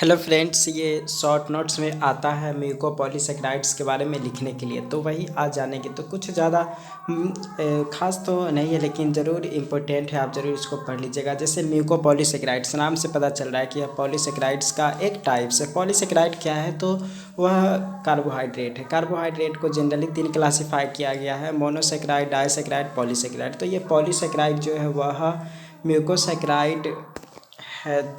Hello friends, ये short notes में आता है म्यूकोपॉलीसेकेराइड्स के बारे में लिखने के लिए। तो वही आज जानेंगे। तो कुछ ज़्यादा खास तो नहीं है, लेकिन ज़रूर इम्पोर्टेंट है। आप ज़रूर इसको पढ़ लीजिएगा। जैसे म्यूकोपॉलीसेकेराइड्स नाम से पता चल रहा है कि यह पॉलीसेकेराइड्स का एक टाइप्स है। पॉलीसेकेराइड क्या है? तो वह कार्बोहाइड्रेट है। कार्बोहाइड्रेट को जनरली 3 क्लासीफाई किया गया है: मोनोसेकेराइड, डाइसेकेराइड, पॉलीसेकेराइड। तो ये पॉलीसेकेराइड जो है वह म्यूकोसेकेराइड है।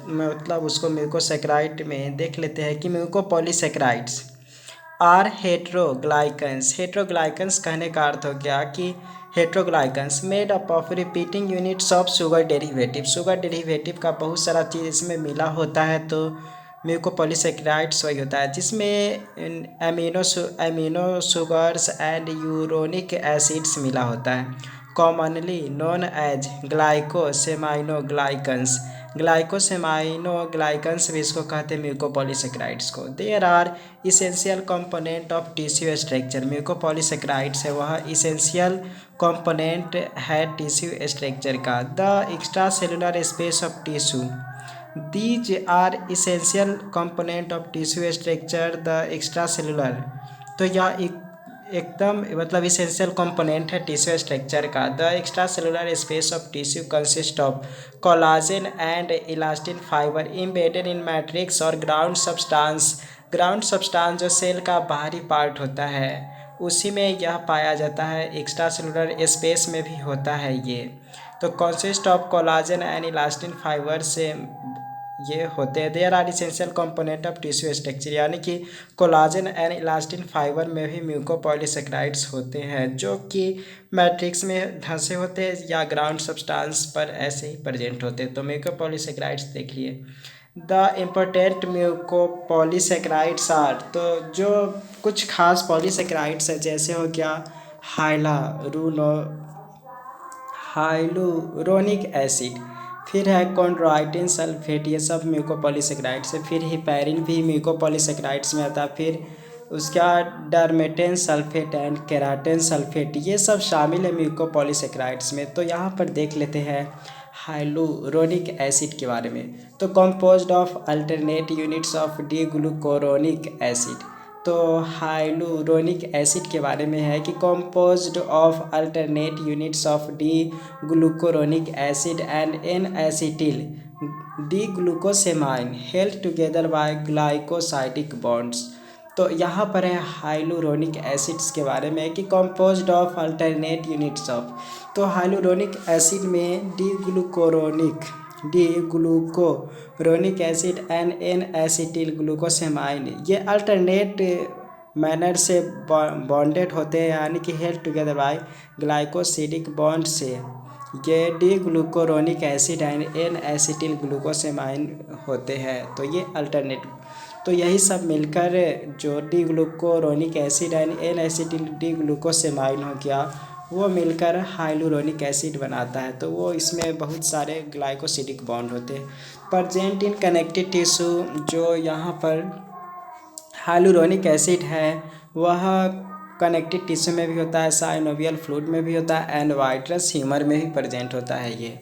मतलब उसको म्यूकोसेकेराइड में देख लेते हैं कि म्यूकोपॉलीसेकेराइड्स आर हेट्रोग्लाइकन्स। हेट्रोग्लाइकन्स कहने का अर्थ हो गया कि heteroglycans made up of repeating units of sugar derivative. Sugar derivative का बहुत सारा चीज़ इसमें मिला होता है। तो म्यूकोपॉलीसेकेराइड्स वही होता है जिसमें amino sugars and uronic acids मिला होता है, commonly known as glycosaminoglycans. Glycosaminoglycans भी इसको कहते हैं म्यूकोपॉलीसेकेराइड्स को। There are essential component of tissue structure. Mucopolysaccharides है वह इसेंशियल कंपोनेंट है टिश्यू स्ट्रक्चर का। The extra cellular space of tissue, these are essential component of tissue structure. The extra cellular, तो यह एकदम मतलब इसेंशियल कंपोनेंट है टिश्यू स्ट्रक्चर का। The extra cellular space of tissue consist of collagen and elastin fibre embedded in matrix और ground substance. Ground substance जो cell का बाहरी पार्ट होता है उसी में यह पाया जाता है। एक्स्ट्रा सेलुलर स्पेस में भी होता है ये। तो consist of collagen and elastin fibre से ये होते हैं। There are essential component of tissue structure, यानी कि कोलाजन एंड इलास्टिन फाइबर में भी म्यूकोपॉलीसेकेराइड्स होते हैं जो कि मैट्रिक्स में धंसे होते हैं या ग्राउंड सब्सटेंस पर ऐसे ही प्रेजेंट होते हैं। तो म्यूकोपॉलीसेकेराइड्स देख लिए। द इम्पोर्टेंट म्यूकोपॉलीसेकेराइड्स आर, तो जो कुछ खास पॉलीसेकेराइड्स है जैसे हो गया हाइलुरोनिक एसिड, फिर है कॉन्ड्रोइटिन सल्फेट, ये सब म्यूकोपॉलीसेकेराइड्स है। फिर हिपैरिन भी म्यूकोपॉलीसेकेराइड्स में आता है। फिर उसका डर्मेटेन सल्फेट एंड केराटिन सल्फेट, ये सब शामिल है म्यूकोपॉलीसेकेराइड्स में। तो यहाँ पर देख लेते हैं हाइलुरोनिक एसिड के बारे में। तो composed of alternate units of D glucuronic acid. तो हाइलुरोनिक एसिड के बारे में है कि composed of alternate units of D glucuronic acid and N acetyl D glucosamine held together by glycosidic bonds. तो यहाँ पर है हाइलुरोनिक एसिड्स के बारे में कि composed of alternate units of. तो हाइलुरोनिक एसिड में D glucuronic acid and N acetyl glucosamine, ये अल्टरनेट मैनर से बॉन्डेड होते हैं, यानी कि held together by glycosidic bond से। ये D glucuronic acid and N acetyl glucosamine होते हैं। तो ये अल्टरनेट, तो यही सब मिलकर जो D glucuronic acid and N acetyl D glucosamine हो गया, वो मिलकर हाइलुरोनिक एसिड बनाता है। तो वो इसमें बहुत सारे ग्लाइकोसिडिक बॉन्ड होते हैं प्रेजेंट इन कनेक्टिव टिश्यू। जो यहाँ पर हाइलुरोनिक एसिड है वह कनेक्टिव टिश्यू में भी होता है, साइनोवियल फ्लूइड में भी होता है एंड वाइट्रस ह्यूमर में भी प्रेजेंट होता है ये।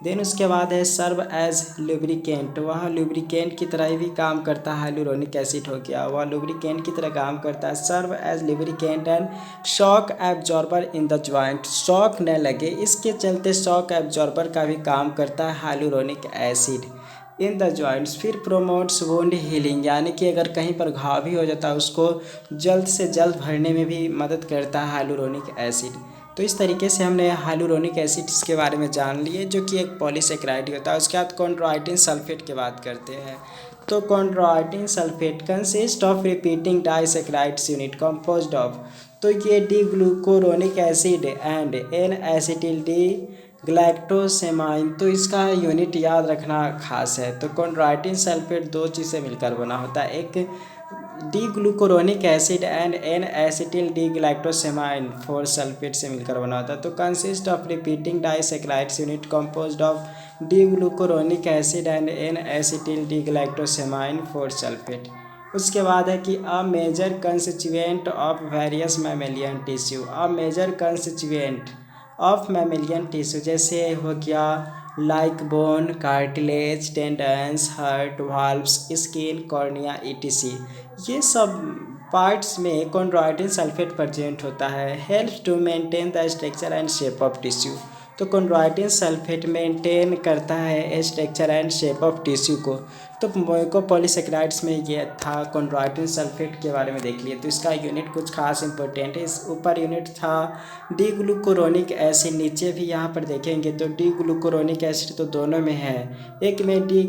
देन उसके बाद है सर्व एज लुब्रिकेंट, वह लुब्रिकेंट की तरह भी काम करता है। हाइलुरोनिक एसिड हो गया, वह लुब्रिकेंट की तरह काम करता है। Serve as lubricant and shock absorber in the joint, shock न लगे इसके चलते शॉक एब्जॉर्बर का भी काम करता है hyaluronic acid in the joints. फिर प्रोमोट्स वुंड हीलिंग, यानी कि अगर कहीं पर घाव भी हो जाता है उसको जल्द से जल्द भरने में भी मदद करता है हाइलुरोनिक एसिड। तो इस तरीके से हमने हाइलुरोनिक एसिड्स के बारे में जान लिए जो कि एक पॉलीसेकेराइड होता है। उसके बाद कॉन्ड्रोइटिन सल्फेट की बात करते हैं। तो chondroitin sulphate consist of repeating disaccharides unit composed of, तो ये D glucuronic acid and N acetyl D galactosamine, तो इसका यूनिट याद रखना खास है। तो कॉन्ड्रोइटिन सल्फेट 2 चीज़ से मिलकर बना होता है, एक D glucuronic acid and N acetyl D galactosamine 4 sulphate से मिलकर बना होता है। तो consist of repeating disaccharides unit composed of D glucuronic acid and N acetyl D galactosamine 4 sulphate. उसके बाद है कि a major constituent of various mammalian tissue. A major constituent of mammalian tissue जैसे हो गया like bone, cartilage, tendons, heart, valves, skin, cornea etc। ये सब parts में कॉन्ड्रॉइटिन सल्फेट प्रेजेंट होता है। Help to maintain the structure and shape of tissue. तो chondroitin sulphate maintain करता है structure and shape of tissue को। तो म्यूकोपॉलीसेकेराइड्स में ये था। कॉन्ड्रॉइटिन सल्फेट के बारे में देख लिए, तो इसका यूनिट कुछ खास इंपॉर्टेंट है। इस ऊपर यूनिट था डी ग्लूकुरोनिक एसिड, नीचे भी यहाँ पर देखेंगे तो डी ग्लूकुरोनिक एसिड तो दोनों में है। एक में डी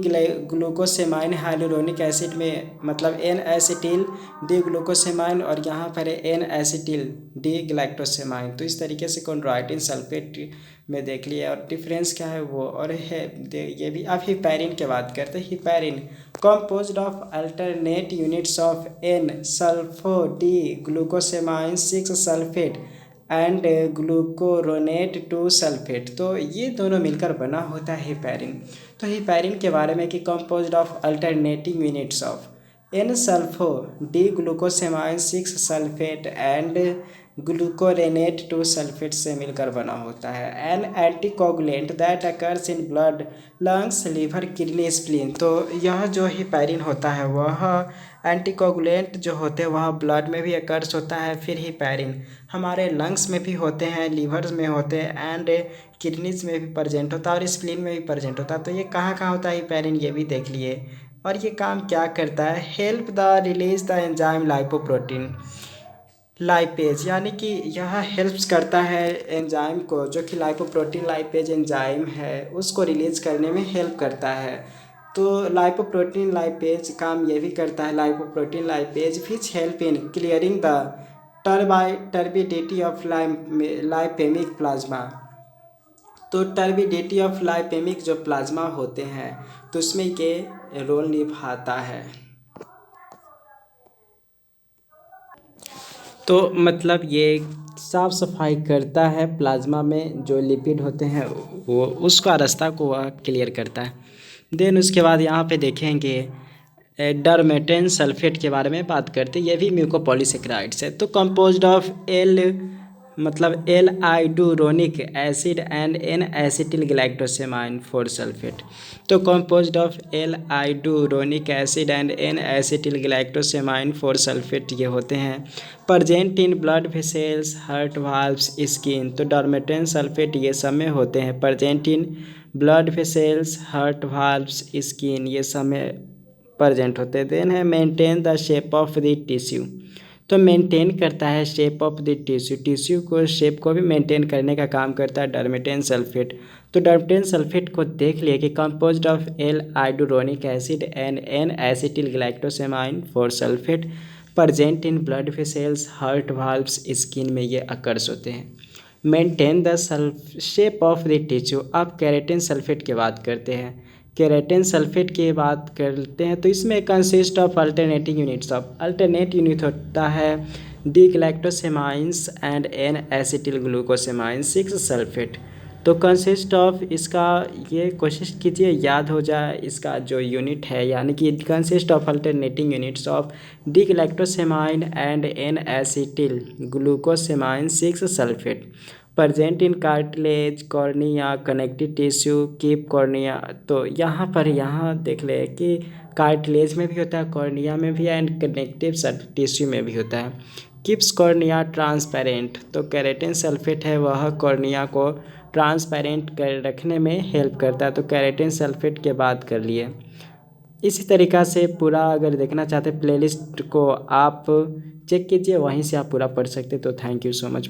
ग्लूकोसेमाइन हाइलुरोनिक एसिड में मतलब एन एसिटिल डी ग्लूकोसेमाइन, और यहाँ पर है एन एसिटिल डी ग्लाइकोसेमाइन। तो इस तरीके से कॉन्ड्रॉइटिन सल्फेट में देख लिया, और डिफरेंस क्या है वो और है ये भी। अब हिपैरिन की बात करते हैं। Heparin composed of alternate units of N-sulfo-D glucosamine 6-sulfate and glucuronate two sulphate. तो ये दोनों मिलकर बना होता है हिपैरिन। तो हिपैरिन के बारे में कि composed of alternating units of N-sulfo D glucosamine six sulphate and glucuronate two sulphate से मिलकर बना होता है। An anticoagulant that occurs in blood, lungs, liver, kidney, spleen. तो यह जो हिपैरिन होता है वह एंटीकोगुलेंट जो होते हैं वह ब्लड में भी अकर्स होता है। फिर हिपैरिन हमारे लंग्स में भी होते हैं, लीवर्स में होते हैं एंड किडनीज में भी प्रेजेंट होता है और स्प्लीन में भी प्रेजेंट होता है। तो ये कहाँ कहाँ होता है हिपैरिन ये भी देख लिए। और ये काम क्या करता है? Help the release the enzyme lipoprotein lipase, यानी कि यह हेल्प्स करता है एंजाइम को, जो कि लाइपोप्रोटीन लाइपेज एंजाइम है उसको रिलीज करने में हेल्प करता है। तो लाइपोप्रोटीन लाइपेज काम ये भी करता है। Lipoprotein lipase which help in clearing the turbidity of lipemic plasma. तो टर्बिडिटी ऑफ लाइपेमिक जो प्लाज्मा होते हैं तो उसमें ये रोल निभाता है। तो मतलब ये साफ सफाई करता है प्लाज्मा में जो लिपिड होते हैं वो उसका रास्ता को वह क्लियर करता है। देन उसके बाद यहाँ पे देखेंगे डर्मेटेन सल्फेट के बारे में बात करते हैं। ये भी म्यूकोपॉलीसेकेराइड्स है। तो composed of L iduronic acid and N acetyl glycosamine four sulphate. तो composed of L iduronic acid and N acetyl glycosamine four sulphate ये होते हैं present in blood vessels, heart, valves, skin. तो डर्मेटेन सल्फेट ये सब में होते हैं present in blood vessels, heart, valves, skin, ये सब में प्रेजेंट होते हैं। देन है maintain the shape of the tissue. तो मेंटेन करता है shape of the tissue, tissue को शेप को भी मेंटेन करने का काम करता है डर्मेटेन सल्फेट। तो डर्मेटेन सल्फेट को देख लिए कि composed of L iduronic acid and N acetyl glycosamine four sulphate present in blood vessels, heart, valves, skin में ये अकर्स होते हैं। Maintain the shape of the tissue. अब केराटिन सल्फेट की बात करते हैं। केराटिन सल्फेट की बात करते हैं तो इसमें consist of alternating units of, alternate unit होता है D ग्लाइकोसेमाइंस and N acetyl glucosamine 6-सल्फेट। तो कंसिस्ट ऑफ इसका ये कोशिश कीजिए याद हो जाए इसका जो यूनिट है, यानी कि consist of alternating units of D glycosamine and N acetyl glucosamine six sulphate present in cartilage, cornea, connective tissue, keep cornea. तो यहाँ पर देख ले कि कार्टिलेज में भी होता है, कॉर्निया में भी एंड कनेक्टिव टिश्यू में भी होता है। Keeps cornea transparent. तो केराटिन सल्फेट है वह कॉर्निया को ट्रांसपेरेंट कर रखने में हेल्प करता है। तो केराटिन सल्फेट के बात कर लिए। इसी तरीक़ा से पूरा अगर देखना चाहते प्लेलिस्ट को आप चेक कीजिए, वहीं से आप पूरा पढ़ सकते। तो थैंक यू सो मच।